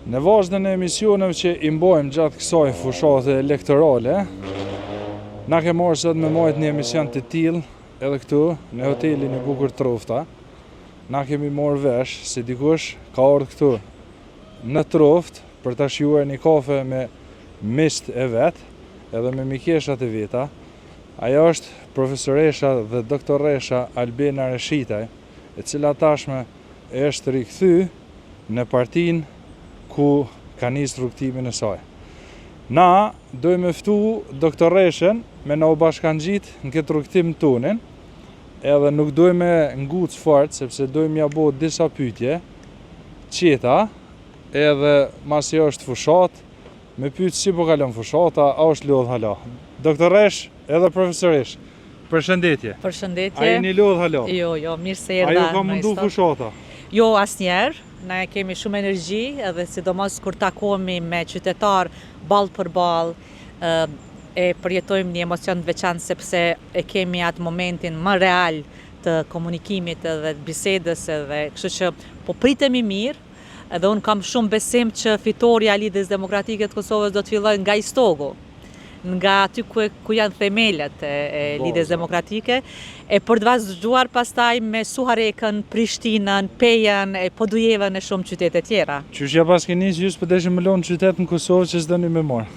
Në vazhdën e emisioneve që i mbojmë gjatë kësaj fushate elektorale, na ke marrë sot me majtë një emision të tillë edhe këtu, në hotelin e bukur Trofta. Na kemi marrë vesh se dikush ka ardhur këtu në Troftë për ta shijuar një kafe me miqt e vet, edhe me mikeshat e veta. Ajo është profesoresha dhe doktoresha Albena Reshitaj, e cila tashme është rikthy në partinë ku ka nisë rrugtimin e saj. Na dojmë ftu doktoreshen me na u bashkangjit në këtë rrugtim tonin, edhe nuk dojmë nguc fort sepse dojmë ja bëu disa pyetje qeta, edhe masi është fushat, me pyet si po kalon fushata, a është lodh hala. Doktoresh edhe profesoresh, përshëndetje. Përshëndetje. A jeni lodh hala? Jo, mirë se erdha. Ajo ka mundu fushata? Jo, asnjëherë. Ne kemi shumë energji, edhe sidomos kur takohemi me qytetar ball për ball, e përjetojmë një emocion të veçantë sepse e kemi atë momentin më real të komunikimit edhe të bisedës, edhe kështu që po pritemi mirë, edhe unë kam shumë besim që fitoria e Lidhjes Demokratike të Kosovës do të fillojë nga Istogu, nga aty ku janë themelët e Lidhjes Demokratike, e për të vazhduar pastaj me Suharekën, Prishtinën, Pejën, Podujevën e shumë qytete tjera. Qysh ja pas keni just për të më lënë qytet në Kosovë që s'doni me marr?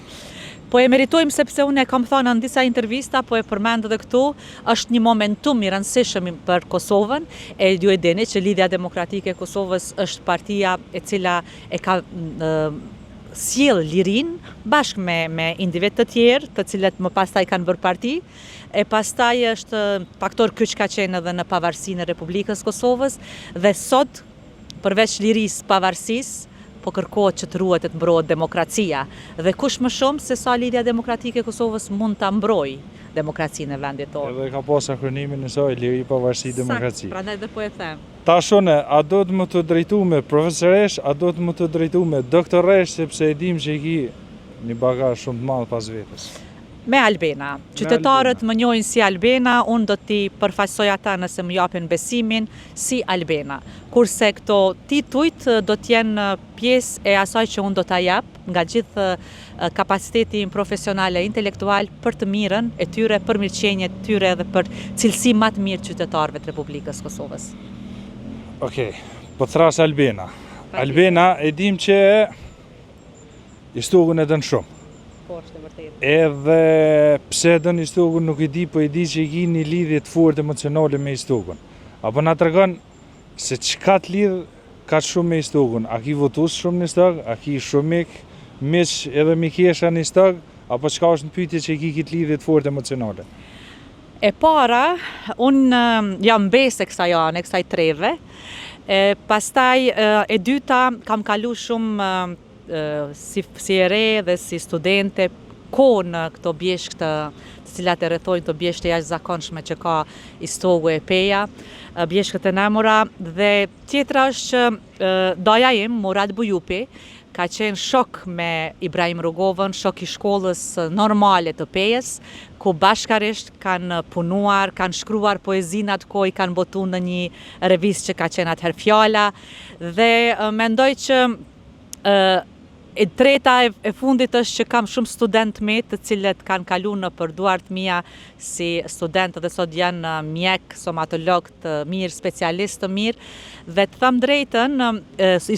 Po e meritojmë sepse unë e kam thënë në disa intervista, po e përmend edhe këtu, është një momentum i rëndësishëm për Kosovën, e ju e dini që Lidhja Demokratike e Kosovës është partia e cila e ka sjell lirin bashkë me individ të tjerë, të cilët më pastaj kanë bërë parti, e pastaj është faktor ky që ka qenë edhe në pavarësinë e Republikës Kosovës, dhe sot, përveç lirisë, pavarësisë, po kërkohet që të ruhet e të mbrohet demokracia. Dhe kush më shumë se sa Lidhja Demokratike e Kosovës mund ta mbrojë demokracinë e vendit tonë. Edhe ka pas akronimin e saj, liri, pavarësi, demokraci. Prandaj dhe po e them. Tashone, a do të më të drejtu me profesoresh, a do të më të drejtu me doktoresh, sepse e dim që i ki një bagazh shumë të madh pas vetës? Me Albena. Qytetarët më njohin si Albena, unë do t'i përfaqësoj ata nëse më japin besimin si Albena. Kurse këto titujt do t'jenë pjesë e asaj që unë do t'a jap nga gjithë kapaciteti profesional e intelektual për të mirën e tyre, për mirëqenjet e tyre dhe për cilësi më të mirë qytetarëve të Republikës Kosovës. Okej, po thras Albena. Albena e dim që Istogun e dën shumë. Po, është e vërtetë. Edhe pse dën Istogun nuk e di, po e di që i ki një lidhje të fortë emocionale me Istogun. Apo na tregon se çka të lidh ka shumë me Istogun? A ki votues shumë në Istog? A ki shumë miq edhe mikesha në Istog? Apo çka është në pyetje që i ki këtë lidhje të fortë emocionale? E para, unë jam mbesë e kësaj ane, kësaj treve. Pastaj, e dyta, kam kalu shumë si e re dhe si studente kohë në këto bjeshk të cilat e rrethojnë të bjeshk të jashtëzakonshme që ka Istogu e Peja, bjeshkët e nemura, dhe tjetra është që daja im, Murad Bujupi, ka qenë shok me Ibrahim Rugovën, shok i shkollës normale të Pejës, ku bashkarisht kanë punuar, kanë shkruar poezinë atë kohë, kanë botuar në një revistë që ka qenë atëherë Fjala, dhe mendoj që e treta e fundit është që kam shumë student me të cilët kanë kalu në për duart mia si student dhe sot janë mjek, stomatolog të mirë, specialist të mirë, dhe të them drejtën,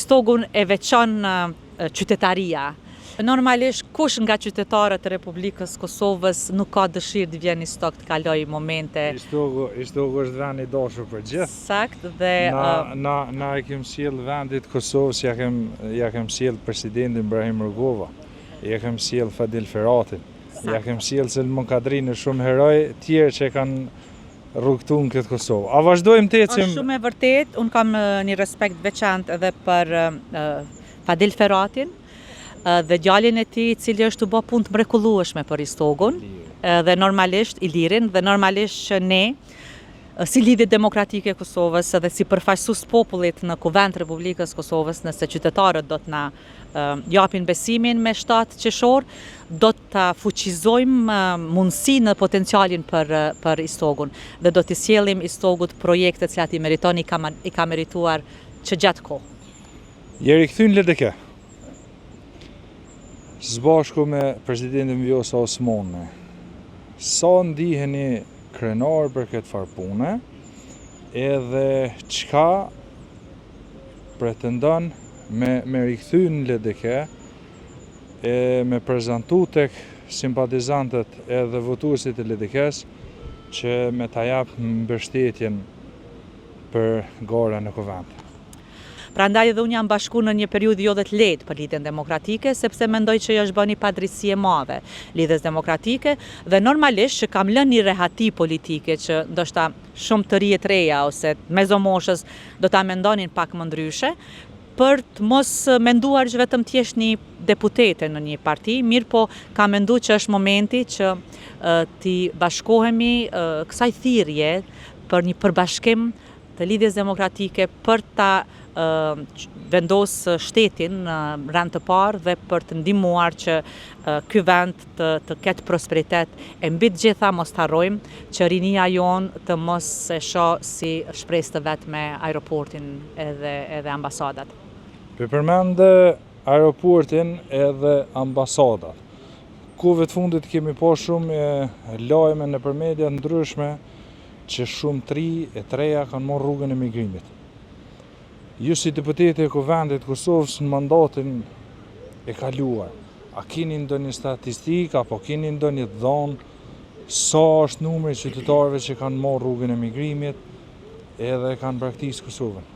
Istogun e veçon qytetaria. Normalisht, kush nga qytetarët e Republikës Kosovës nuk ka dëshirë të vjen në Istog të kaloj momente. Istogu është vend i dashur për gjithë. Sakt, dhe na e kem sjell vendit Kosovës, ja kem sjell presidentin Ibrahim Rugova, ja kem sjell Fadil Feratin, ja kem sjell Selmon Kadrinë, shumë heroj tjerë që kanë rrugtuar në këtë Kosovë. A vazhdojmë të ecim? Është shumë e vërtet, unë kam një respekt veçantë edhe për Fadil Feratin, dhe djalin e tij i cili është të bë punë të mrekullueshme për Istogun, dhe normalisht Ilirin, dhe normalisht që ne si Lidhje Demokratike e Kosovës dhe si përfaqësues popullit në Kuvend të Republikës Kosovës, nëse qytetarët do të na japin besimin me 7 qershor, do të fuqizojmë mundësinë dhe potencialin për Istogun dhe do të sjellim Istogut projekte të cilat i meriton, i ka merituar që gjatë kohë. Jeri kthyn LDK. Zbashku me presidentin Vjosa Osmani, sa ndiheni krenar për këtë farë pune, edhe çka pretendon me rikthy në LDK, e me prezentu tek simpatizantët edhe votuesit e LDK-s që me ta jap mbështetjen për gara në kuvend. Prandaj edhe unë jam bashku në një periudhë jo dhe të lehtë për Lidhjen Demokratike, sepse mendoj që është bërë një padrejtësi e madhe Lidhjes Demokratike dhe normalisht që kam lënë një rehati politike që ndoshta shumë të rijet reja ose mezomoshës do ta mendonin pak më ndryshe, për të mos menduar që vetëm t'jesh një deputete në një parti, mirë po kam menduar që është momenti që t'i bashkohemi kësaj thirrje për një përbashkim të Lidhjes Demokratike për ta vendos shtetin në rand të parë dhe për të ndihmuar që ky vend të ketë prosperitet e mbi të gjitha mos të harrojmë që rinia jonë të mos e shoh si shpresë të vet me aeroportin edhe ambasadat. Përmend aeroportin edhe ambasadat. Kohëve të fundit kemi pa shumë lajme nëpër media ndryshme që shumë tri e treja kanë marrë rrugën e migrimit. Ju si deputete e Kuvendit Kosovës në mandatin e kaluar, a keni ndonjë statistikë apo keni ndonjë dhënë sa është numri i qytetarëve që kanë marrë rrugën e migrimit edhe kanë braktisë Kosovën?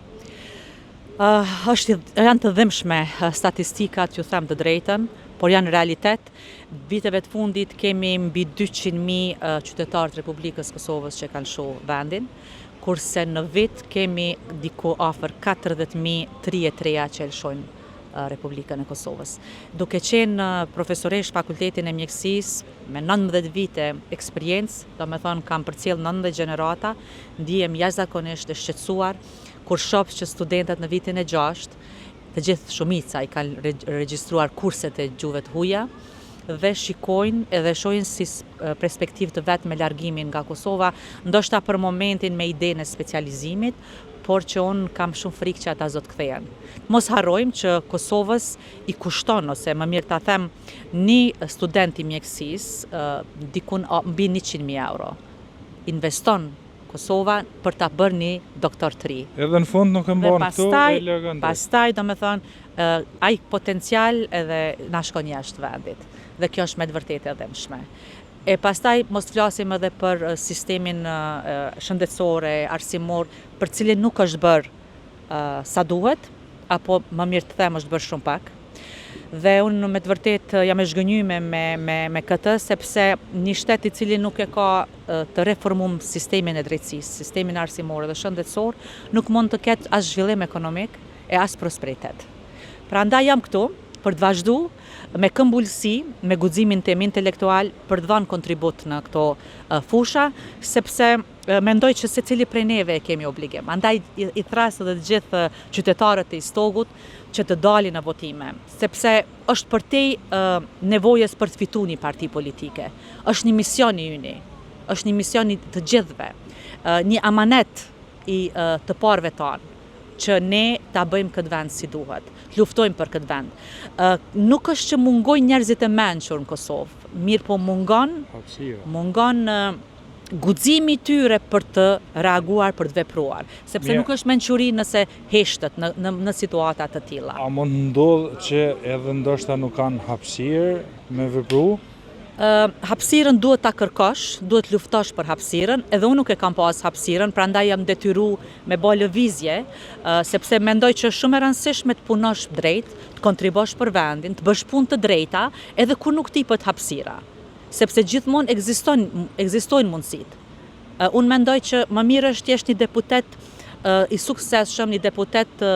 Janë të dhimbshme statistikat, ju them të drejtën, por janë realitet. Viteve të fundit kemi mbi 200.000 qytetarë të Republikës Kosovës që kanë shoh vendin, kurse në vit kemi diku afër 40.000 33 që lëshojnë Republikën e Kosovës. Duke qenë profesoresh fakultetin e mjekësisë me 19 vite eksperiencë, do me thonë kam përcjell 19 gjenerata, ndihem jashtëzakonisht e shqetësuar kur shoh që studentët në vitin e 6, të gjithë shumica i kanë regjistruar kurset e gjuhëve të huaja dhe shikojnë edhe shohin si perspektivë të vet me largimin nga Kosova, ndoshta për momentin me idenë e specializimit, por që unë kam shumë frikë që ata zot kthehen. Mos harrojmë që Kosovës i kushton, ose më mirë ta them, një student i mjekësisë dikun mbi 100.000 euro. Investon Kosova për ta bërë një doktor të ri. Edhe në fund nuk e mban këtu e largon. Pastaj do me thonë ai potencial edhe na shkon jashtë vendit. Dhe kjo është me të vërtetë e dhimbshme. E pastaj mos flasim edhe për sistemin shëndetësor e arsimor, për cilin nuk është bërë sa duhet, apo më mirë të them është bërë shumë pak. Dhe unë me të vërtetë jam e zhgënjyme me këtë, sepse një shtet i cili nuk e ka të reformuar sistemin e drejtësisë, sistemin arsimor dhe shëndetësor, nuk mund të ketë as zhvillim ekonomik e as prosperitet. Prandaj jam këtu për të vazhdu me këmbulsi, me guximin tim intelektual për të dhënë kontribut në këto fusha, sepse mendoj që secili prej neve kemi obligim. Andaj i thras edhe të gjithë qytetarët e Istogut që të dalin në votime, sepse është përtej nevojës për të fituar një parti politike. Është një mision i yni, është një mision i të gjithëve, një amanet i të parëve tanë, që ne ta bëjmë këtë vend si duhet, të luftojmë për këtë vend. Nuk është që mungojnë njerëzit e mençur në Kosovë, mirë po mungon guximi i tyre për të reaguar, për të vepruar, sepse nuk është mençuri nëse heshtet në situata të tilla. A mund ndodh që edhe ndoshta nuk kanë hapësirë me vepru? Hapësirën duhet ta kërkosh, duhet luftosh për hapësirën, edhe unë nuk e kam pas hapësirën, prandaj jam detyru me bë lëvizje, sepse mendoj që është shumë e rëndësishme të punosh drejt, të kontribosh për vendin, të bësh punë të drejta, edhe kur nuk tipet hapësira, sepse gjithmonë ekzistojnë mundësitë. Unë mendoj që më mirë është jesh një deputet i suksesshëm, një deputet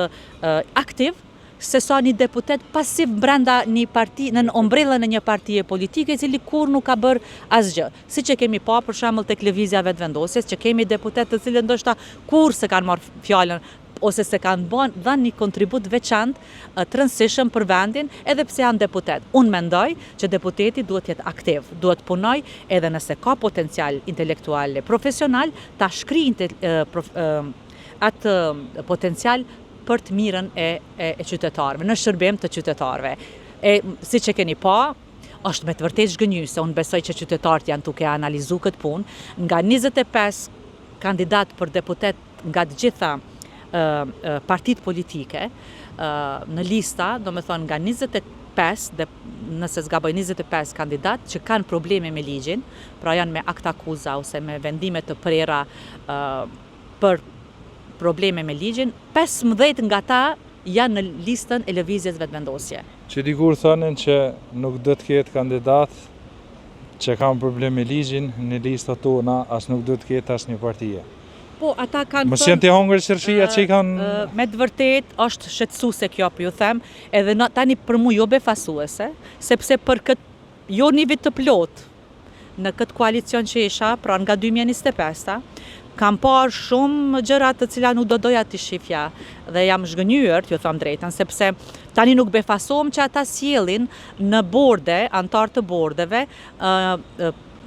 aktiv, se sa një deputet pasiv brenda një parti, në ombrellën e një partie politike, i cili kur nuk ka bërë asgjë. Siç e kemi pa për shembull tek lëvizja vetëvendosjes, që kemi deputet të cilët ndoshta kur se kanë marrë fjalën ose se kanë dhënë një kontribut veçantë të rëndësishëm për vendin, edhe pse janë deputet. Unë mendoj që deputeti duhet jetë aktiv, duhet punoj, edhe nëse ka potencial intelektual e profesional, ta shkrijë atë potencial për të mirën e qytetarëve, në shërbim të qytetarëve. Si që keni pa, është me të vërtet zhgënjyse, unë besoj që qytetarët janë duke analizu këtë punë, nga 25 kandidat për deputet nga të gjitha partit politike, në lista, do me thonë nga 25, nëse zgaboj 25 kandidat që kanë probleme me ligjin, pra janë me akt akuza ose me vendime të prera për probleme me ligjin, 15 nga ta janë në listën e lëvizjes vetëvendosje. Që dikur thonin që nuk do të ketë kandidat që kanë probleme me ligjin në listat tona, as nuk do të ketë as një partije. Po, ata kanë Mos janë të hongër qërshia që i kanë... Me të vërtet, është shqetësuese kjo, për ju them, edhe tani për mu jo befasuese, sepse për këtë jo një vit të plot, në këtë koalicion që isha, pra nga 2025, kam parë shumë gjërat të cila nuk do doja të shifja dhe jam zhgënjur, t'ju them drejtën, sepse tani nuk befasohem që ata sjellin në borde, antar të bordeve,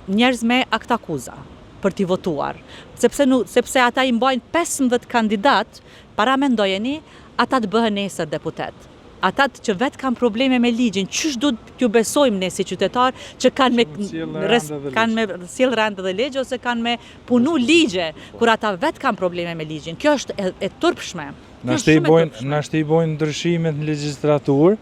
njerëz me akt akuza për t'i votuar. Sepse ata i mbajnë 15 kandidat, para mendojeni, ata të bëhen nesër deputet. Ata që vetë kanë probleme me ligjin, qysh du t'ju besojmë ne si qytetar që kanë me sjell rend dhe ligj ose kanë me punu ligje, kur ata vetë kanë probleme me ligjin. Kjo është e turpshme. Na shte i bojnë ndryshimet në legjislaturë,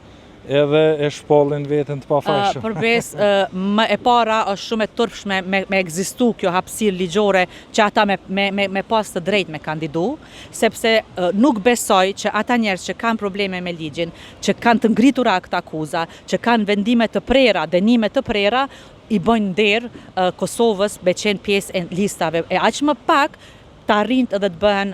edhe e shpollin vetën të pafajshëm. Përveç më e para është shumë e turpshme me ekzistu kjo hapësirë ligjore që ata me pas të drejt me kandidu, sepse nuk besoj që ata njerëz që kanë probleme me ligjin, që kanë të ngritur akt akuza, që kanë vendime të prera, dënime të prera, i bojnë nder Kosovës me qenë pjesë e listave. E aq më pak të arrinjt edhe të bëhen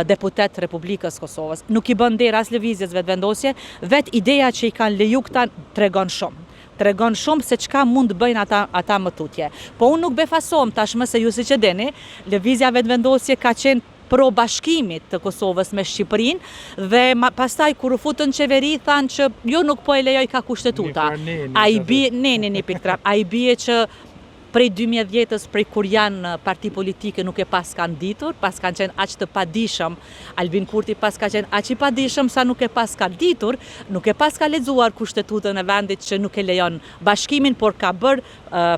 deputet Republikës Kosovës. Nuk i bën nder as lëvizjes vetëvendosje, vetë ideja që i kanë leju këta tregon shumë. Tregon shumë se çka mund të bëjnë ata më tutje. Po unë nuk befasohem tashmë se ju siç e dini, lëvizja vetëvendosje ka qenë pro bashkimit të Kosovës me Shqipërinë dhe pastaj kur u futën qeveri thanë që jo nuk po e lejoj ka kushtetuta. Ai bie që prej 2010-ës, prej kur janë parti politike nuk e pas kanë ditur, pas kanë qenë aq të padishëm, Albin Kurti pas ka qenë aq i padishëm sa nuk e pas ka ditur, nuk e pas ka lexuar kushtetutën e vendit që nuk e lejon bashkimin, por ka bërë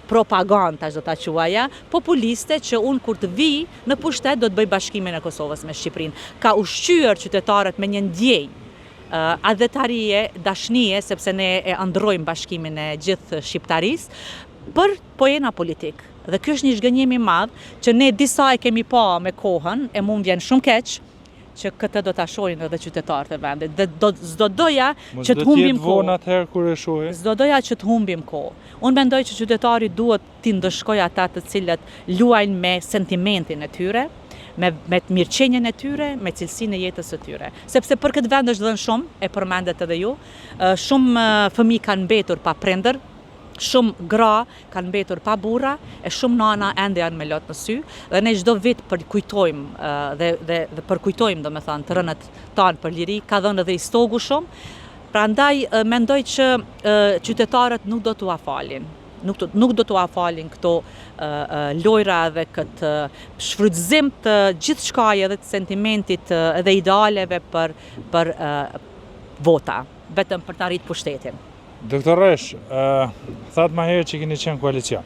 propaganda, do ta quaja, populiste që unë kur të vi në pushtet do të bëj bashkimin e Kosovës me Shqipërinë. Ka ushqyer qytetarët me një ndjenjë adhetarie, dashnie, sepse ne e ëndrrojmë bashkimin e gjithë shqiptarisë, për pojena politik. Dhe kjo është një zhgënjim i madh që ne disa e kemi pa me kohën, e mund vjen shumë keq që këtë do ta shohin edhe qytetarët e vendit. Dhe s'do doja që të humbim kohë. S'do doja që të humbim kohë. Unë mendoj që qytetari duhet t'i ndëshkojë ata të cilët luajnë me sentimentin e tyre, me mirëqenjen e tyre, me cilësinë e jetës së tyre. Sepse për këtë vend është dhënë shumë, e përmendet edhe ju, shumë fëmijë kanë mbetur pa prindër, shumë gra kanë mbetur pa burra, e shumë nana ende janë me lot në sy, dhe ne çdo vit përkujtojmë dhe përkujtojmë domethënë të rënët tanë për liri, ka dhënë edhe istogu shumë. Prandaj mendoj që qytetarët nuk do t'u afalin. Nuk do t'u afalin këto lojra dhe këtë shfrytëzim të gjithë shkaj edhe të sentimentit edhe idealeve për vota, vetëm për të arritur pushtetin. Doktor Resh, thatë ma herë që keni qenë koalicion.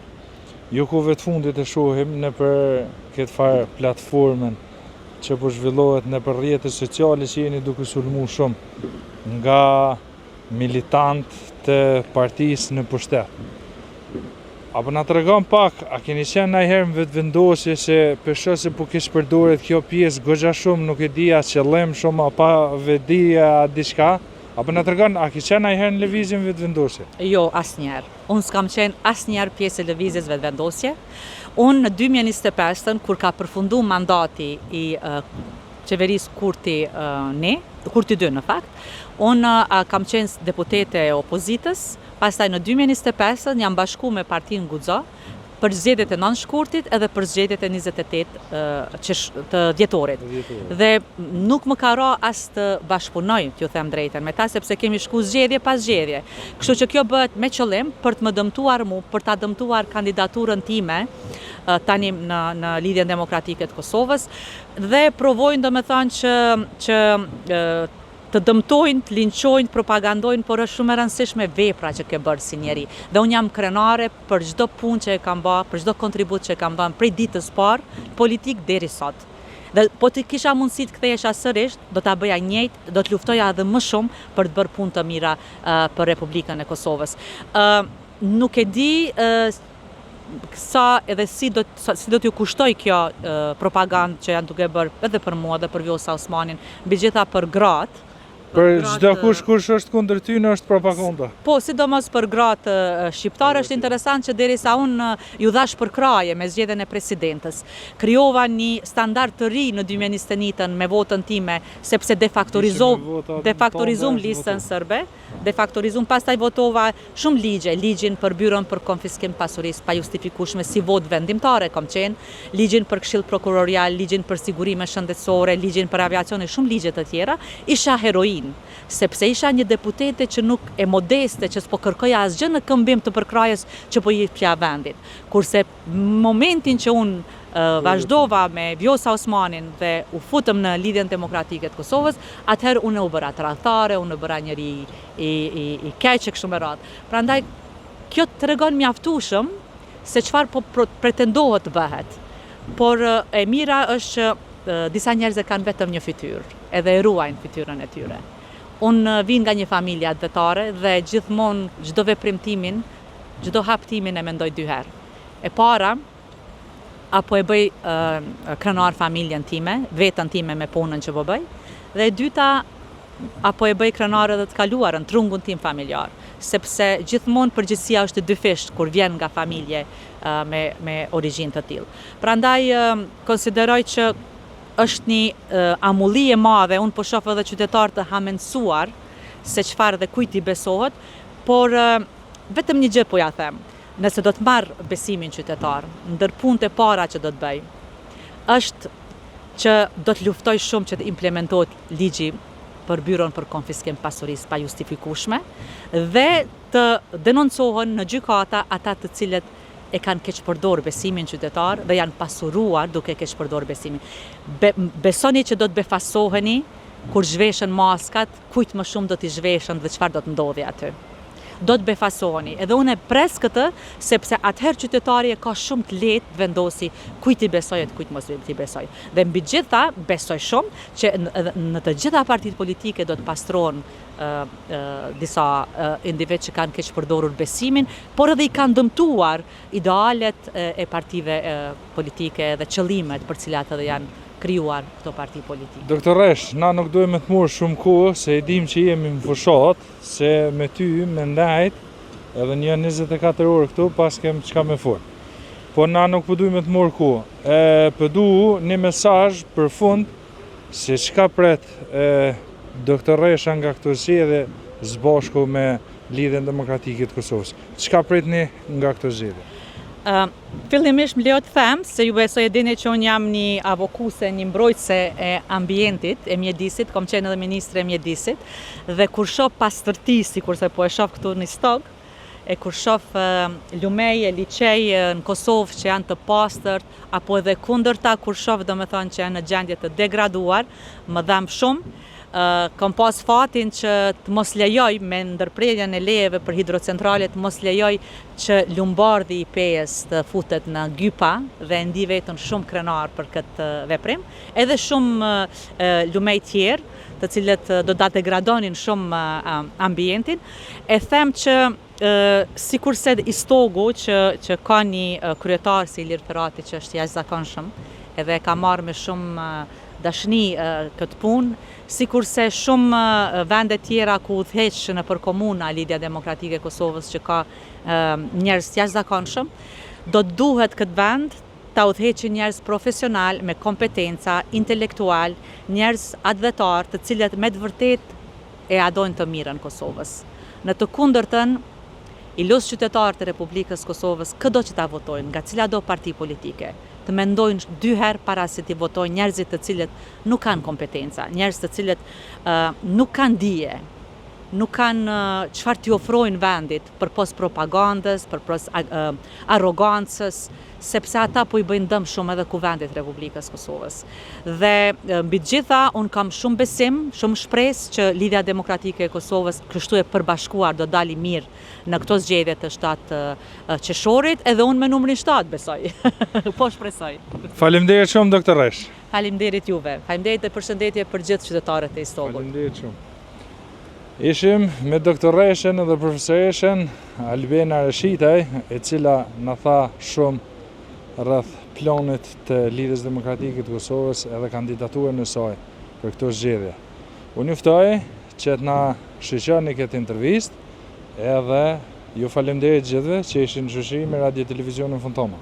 Ju kuve të fundit e shohim në për këtë farë platformën që po zhvillohet në për rrjetet sociale që jeni duke sulmu shumë nga militant të partisë në pushtet. Apo na tregon pak, a keni qenë ndonjëherë në vetëvendosje se peshë se po kish përdoret kjo pjesë goxha shumë, nuk e dija qëllim shumë apo vedia diçka? Apo na tregon, a ke qenë ndonjëherë në lëvizjen vetëvendosje? Jo, asnjëherë. Unë s'kam qenë asnjëherë pjesë e lëvizjes vetëvendosje. Unë në 2025, kur ka përfunduar mandati i qeverisë Kurti 2 në fakt, unë kam qenë deputete e opozitës, pastaj në 2025 jam bashku me partinë Guxo për zgjedhjet e 9 shkurtit edhe për zgjedhjet e 28 të dhjetorit. Dhe nuk më ka ra as të bashkëpunoj, t'ju them drejtën, me ta sepse kemi shku zgjedhje pas zgjedhje. Kështu që kjo bëhet me qëllim për të më dëmtuar mu, për ta dëmtuar kandidaturën time tani në Lidhjen Demokratike të Kosovës dhe provojnë domethënë që të dëmtojnë, të linçojnë, të propagandojnë, por është shumë e rëndësishme vepra që ke bërë si njeri. Dhe unë jam krenare për çdo punë që e kam bërë, për çdo kontribut që e kam dhënë prej ditës parë politik deri sot. Dhe po të kisha mundësi të kthehesha sërish, do ta bëja njëjtë, do të luftoja edhe më shumë për të bërë punë të mira për Republikën e Kosovës. Nuk e di sa edhe si do t'ju kushtoj kjo propagandë që janë duke bërë edhe për mua dhe për Vjosa Osmanin, mbi gjitha për gratë. Për çdo kush është kundër ty në është propaganda. Po, sidomos për gratë shqiptare është interesant që derisa unë ju dhash përkraje me zgjedhjen e presidentës. Krijova një standard të ri në 2021 me votën time, sepse defaktorizum listën serbe, pastaj votova shumë ligje, ligjin për byron për konfiskim pasurisë pa justifikueshme si vot vendimtare kam qenë, ligjin për këshill prokurorial, ligjin për sigurime shëndetësore, ligjin për aviacion e shumë ligje të tjera, isha heroin. Sepse isha një deputete që nuk e modeste, që s'po kërkoja asgjë në këmbim të përkrajes që po jepja vendit. Kurse momentin që unë vazhdova me Vjosa Osmanin dhe u futëm në lidhjen demokratike të Kosovës, atëherë unë u bëra tradhtare, unë u bëra njëri i keq e kështu me radhë. Prandaj kjo tregon mjaftueshëm se çfarë po pretendohet të bëhet. Por e mira është që disa njerëz kanë vetëm një fytyrë, edhe e ruajnë fytyrën e tyre. Unë vin nga një familje advetare dhe gjithmonë çdo veprimtimin, çdo haptimin e mendoj dy herë. E para, apo e bëj krenar familjen time, vetën time me punën që po bëj, dhe e dyta, apo e bëj krenar edhe të kaluarën, trungun tim familjar, sepse gjithmonë përgjegjësia është e dyfisht kur vjen nga familje me origjinë të tillë. Prandaj konsideroj që është një amulli e madhe, unë po shoh edhe qytetar të hamendsuar se çfarë dhe kujt i besohet, por vetëm një gjë po ja them, nëse do të marr besimin qytetar, ndër punët e para që do të bëj, është që do të luftoj shumë që të implementohet ligji për byron për konfiskim pasurisë pa justifikueshme dhe të denoncohen në gjykata ata të cilët e kanë keq përdor besimin qytetar dhe janë pasuruar duke keq përdor besimin. Besoni që do të befasoheni kur zhveshen maskat, kujt më shumë do t'i zhveshen dhe çfarë do të ndodhi aty. Do të befasoheni. Edhe unë e pres këtë, sepse atëherë qytetari e ka shumë të lehtë vendosi kujt i besoj e kujt mos i besoj. Dhe mbi gjitha besoj shumë që në të gjitha partitë politike do të pastrohen disa individ që kanë keq përdorur besimin, por edhe i kanë dëmtuar idealet e partive politike dhe qëllimet për cilat edhe janë krijuar këto parti politike. Doktoresh, na nuk duhem të morë shumë kohë, se e dim që jemi në fushat, se me ty me ndajt edhe një 24 orë këtu pas kem çka me fol. Po na nuk po duhem të morë kohë. Po du një mesazh për fund se çka pret doktoresha nga këto zgjedhje zbashku me lidhjen demokratike të Kosovës. Çka pritni nga këto zgjedhje? Fillimisht më lejo të them se ju besoj e dini që unë jam një avokuse, një mbrojtëse e ambientit, e mjedisit, kom qenë edhe ministre e mjedisit, dhe kur shoh pastërti, sikurse po e shoh këtu në stog, e kur shoh lumej e liçej në Kosovë që janë të pastërt, apo edhe kundërta kur shoh domethënë që janë në gjendje të degraduar, më dham shumë. Kam pas fatin që të mos lejoj me ndërprerjen e lejeve për hidrocentrale, të mos lejoj që Lumbardhi i Pejës të futet në gypa dhe ndi vetën shumë krenar për këtë veprim, edhe shumë lumej tjerë të cilët do ta degradonin shumë ambientin. E them që sikurse Istogu që ka një kryetar si Ilir Ferati që është jashtëzakonshëm, edhe ka marrë me shumë dashni këtë punë, sikurse shumë vende tjera ku udhëheq nëpër komuna Lidhja Demokratike e Kosovës që ka njerëz jashtëzakonshëm, do të duhet këtë vend ta udhëheqin njerëz profesional me kompetenca intelektual, njerëz advetar të cilët me të vërtet e adojnë të mirën Kosovës. Në të kundërtën, i lus qytetarët e Republikës Kosovës këdo që ta votojnë, nga cila do parti politike, të mendojnë 2 herë para se t'i votojnë njerëzit të cilët nuk kanë kompetenca, njerëz të cilët nuk kanë dije, nuk kanë çfarë t'i ofrojnë vendit përpos propagandës, përpos arrogancës, sepse ata po i bëjnë dëm shumë edhe kuvendit Republikës Kosovës. Dhe mbi të gjitha, unë kam shumë besim, shumë shpresë që Lidhja Demokratike e Kosovës, kështu e përbashkuar, do dali mirë në këto zgjedhje të 7 qershorit, edhe unë me numrin 7 besoj. Po shpresoj. Faleminderit shumë, doktoresh. Faleminderit juve. Faleminderit dhe përshëndetje për gjithë qytetarët e Istogut. Faleminderit shumë. Ishim me doktoreshen dhe profesoreshen Albena Reshitaj, e cila na tha shumë rreth planit të Lidhjes Demokratike të Kosovës edhe kandidaturën e saj për këto zgjedhje. Unë juftoj që të na shiqoni këtë intervistë edhe ju faleminderit gjithëve që ishin në shoqëri me Radio Televizionin Fantoma.